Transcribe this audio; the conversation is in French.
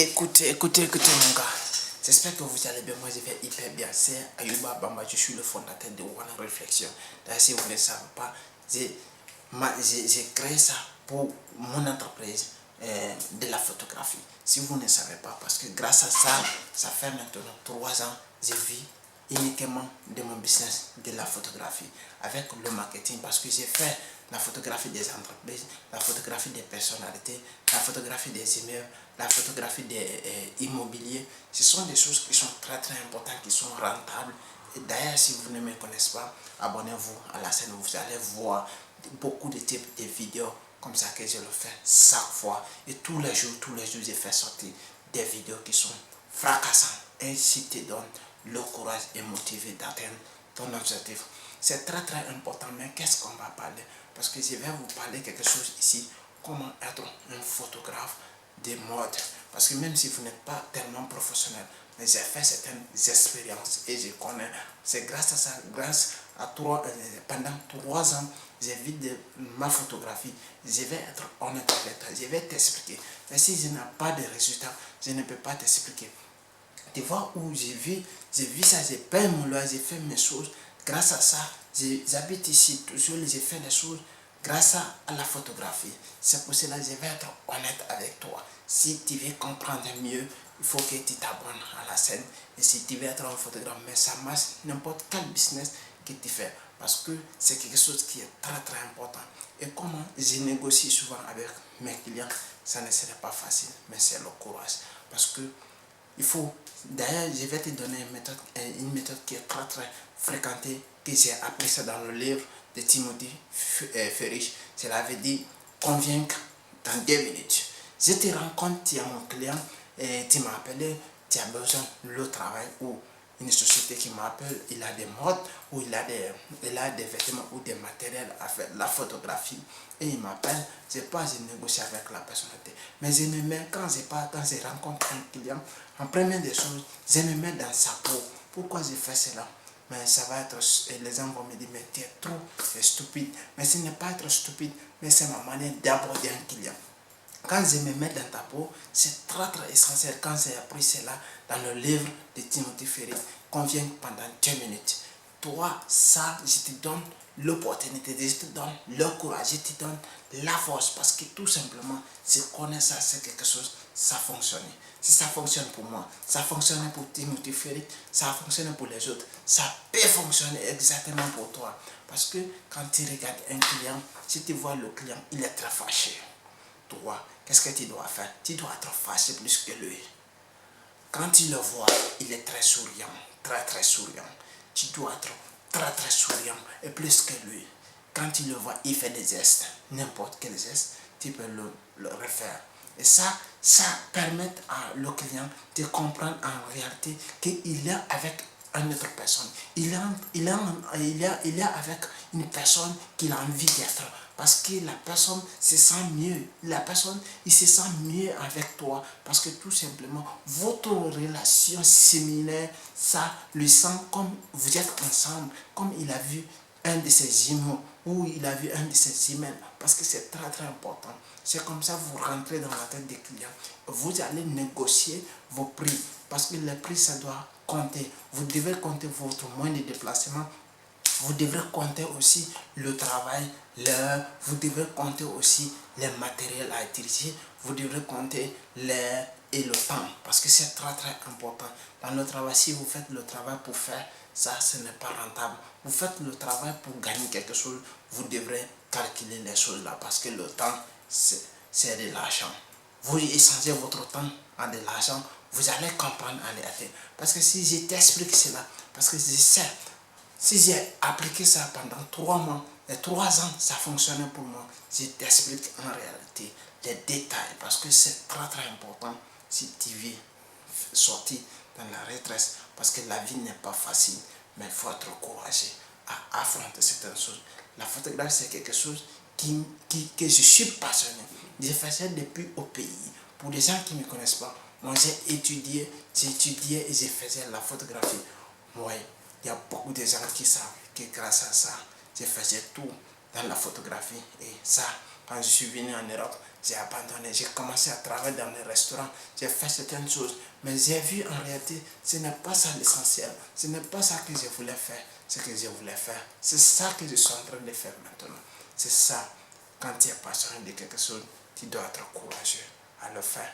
Écoutez mon gars. J'espère que vous allez bien. Moi, je vais hyper bien. C'est Ayuba Bamba. Je suis le fondateur de One Reflexion. D'ailleurs, si vous ne savez pas, j'ai créé ça pour mon entreprise de la photographie. Si vous ne savez pas, parce que grâce à ça, ça fait maintenant 3 ans, je vis uniquement de mon business de la photographie avec le marketing, parce que j'ai fait la photographie des entreprises, la photographie des personnalités, la photographie des immeubles, la photographie des immobiliers. Ce sont des choses qui sont très importantes, qui sont rentables. Et d'ailleurs, si vous ne me connaissez pas, abonnez-vous à la chaîne, vous allez voir beaucoup de types de vidéos comme ça que je le fais chaque fois. Et tous les jours, je fais sortir des vidéos qui sont fracassantes et qui te donnent le courage et motivé d'atteindre ton objectif. C'est très important, mais qu'est-ce qu'on va parler? Parce que je vais vous parler quelque chose ici, comment être un photographe de mode. Parce que même si vous n'êtes pas tellement professionnel, mais j'ai fait certaines expériences et je connais. C'est grâce à ça, pendant 3 ans, j'ai vu de ma photographie. Je vais être honnête avec toi, je vais t'expliquer. Mais si je n'ai pas de résultats, je ne peux pas t'expliquer. Tu vois où j'ai vu ça, j'ai payé mon loyer, j'ai fait mes choses. Grâce à ça, j'habite ici toujours, j'ai fait les choses grâce à la photographie. C'est pour cela que je vais être honnête avec toi. Si tu veux comprendre mieux, il faut que tu t'abonnes à la chaîne. Et si tu veux être un photographe, mais ça marche n'importe quel business que tu fais. Parce que c'est quelque chose qui est très important. Et comment je négocie souvent avec mes clients, ça ne serait pas facile, mais c'est le courage. Parce que il faut, d'ailleurs, je vais te donner une méthode qui est très fréquentée, que j'ai appris ça dans le livre de Timothy Ferris. Cela veut dire convaincre dans 2 minutes. Je te rends compte, tu es mon client et tu m'as appelé, tu as besoin de travail ou une société qui m'appelle, il a des modes ou il a des vêtements ou des matériels à faire la photographie et il m'appelle, je négocie avec la personnalité. Mais je me mets, quand je rencontre un client, en première des choses, je me mets dans sa peau. Pourquoi je fais cela? Mais ça va être, et les gens vont me dire, mais tu es trop stupide. Mais ce n'est pas être stupide, mais c'est ma manière d'aborder un client. Quand je me mets dans ta peau, c'est très essentiel. Quand j'ai appris cela dans le livre de Timothy Ferris, conviens pendant 2 minutes. Toi, ça, je te donne l'opportunité, je te donne le courage, je te donne la force. Parce que tout simplement, je connais ça, c'est quelque chose, ça fonctionne. Si ça fonctionne pour moi, ça fonctionne pour Timothy Ferris, ça fonctionne pour les autres, ça peut fonctionner exactement pour toi. Parce que quand tu regardes un client, si tu vois le client, il est très fâché. Toi, qu'est-ce que tu dois faire? Tu dois être fâché plus que lui. Quand tu le vois, il est très souriant, très souriant. Tu dois être très souriant et plus que lui. Quand tu le vois, il fait des gestes, n'importe quel geste, tu peux le refaire. Et ça permet à le client de comprendre en réalité qu'il est avec une autre personne. Il est avec une personne qu'il a envie d'être. Parce que la personne se sent mieux. La personne, il se sent mieux avec toi. Parce que tout simplement, votre relation similaire, ça le sent comme vous êtes ensemble. Comme il a vu un de ses jumeaux ou il a vu un de ses emails. Parce que c'est très important. C'est comme ça que vous rentrez dans la tête des clients. Vous allez négocier vos prix. Parce que les prix, ça doit compter. Vous devez compter votre moyen de déplacement. Vous devrez compter aussi le travail, l'heure, vous devrez compter aussi les matériels à utiliser, vous devrez compter l'air et le temps, parce que c'est très important. Dans le travail, si vous faites le travail pour faire ça, ce n'est pas rentable. Vous faites le travail pour gagner quelque chose, vous devrez calculer les choses là, parce que le temps, c'est de l'argent. Vous échangez votre temps en de l'argent, vous allez comprendre en réalité. Parce que si je t'explique cela, parce que je sais, si j'ai appliqué ça pendant 3 mois, et 3 ans, ça fonctionnait pour moi. Je t'explique en réalité les détails parce que c'est très important si tu veux sortir dans la retraite. Parce que la vie n'est pas facile, mais il faut être courageux à affronter certaines choses. La photographie, c'est quelque chose que je suis passionné. Je fais ça depuis au pays. Pour les gens qui ne me connaissent pas, moi j'ai étudié et je faisais la photographie. Oui, il y a beaucoup de gens qui savent que grâce à ça, je faisais tout dans la photographie. Et ça, quand je suis venu en Europe, j'ai abandonné, j'ai commencé à travailler dans les restaurants, j'ai fait certaines choses, mais j'ai vu en réalité, ce n'est pas ça l'essentiel, ce n'est pas ça que je voulais faire, ce que je voulais faire, c'est ça que je suis en train de faire maintenant. C'est ça, quand tu es passionné de quelque chose, tu dois être courageux à le faire.